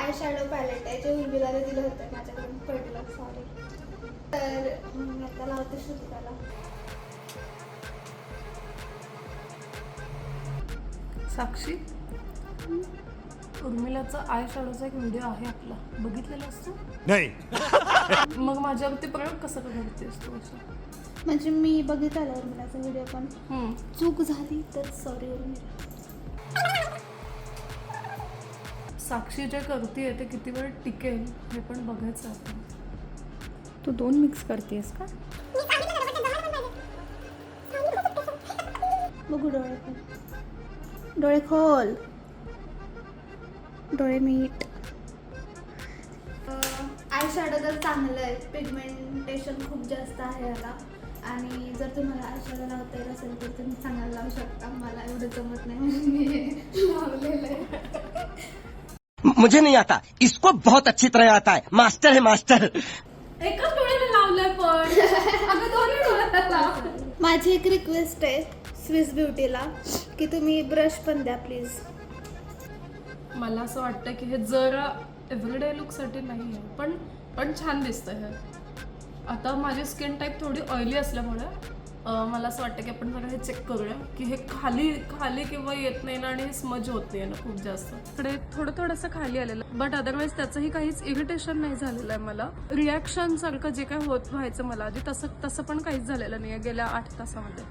Eye shadow palette आहे जे उर्मिला दिलं होतं, माझ्याकडून पडलं, सॉरी. तर आता लावते श्रुतिकाला. साक्षी, उर्मिलाचा आय शॅडोचा एक व्हिडिओ आहे आपला, बघितलेला असतो नाही. मग माझ्यावरती प्रयोग कसा करतेस तू असं? म्हणजे मी बघितला उर्मिलाचा व्हिडिओ, पण चूक झाली तर सॉरी उर्मिला. साक्षी जे करते ते किती वेळ टिकेल हे पण बघायचं आपण. तू 2 मिक्स करतेस का? बघू डोळे खोल, डोळे खोल, डोळे मीट. आय शॅडो तर चांगलं आहे, पिगमेंटेशन खूप जास्त आहे याला. आणि जर तुम्हाला आय शॅडो लावता येत असेल तर तुम्ही चांगलं लावू शकता. मला एवढं जमत नाही म्हणून मी लावलेलं आहे. मुझे नहीं आता, इसको बहुत अच्छी तरह आता है, मास्टर है मास्टर. एकच डोळ्याला लावलंय पण अगं दोन्ही डोळ्याला लाव. माझी एक रिक्वेस्ट आहे स्विस ब्युटीला की तुम्ही ब्रश पण द्या प्लीज. मला असं वाटतं की हे जरा एव्हरीडे लुकसाठी नाही आहे, पण छान दिसतं हे. आता माझी स्किन टाईप थोडी ऑइली असल्यामुळे मला असं वाटतं की आपण जरा हे चेक करूया की हे खाली किंवा येत नाही ना, आणि हे स्मज होत नाही ना खूप जास्त. इकडे थोडंसं खाली आलेलं, बट अदरवाईज त्याचंही काहीच इरिटेशन नाही झालेलं आहे. मला रिॲक्शन सारखं जे काय व्हायचं मला आधी तसं पण काहीच झालेलं नाही आहे गेल्या 8 तासामध्ये.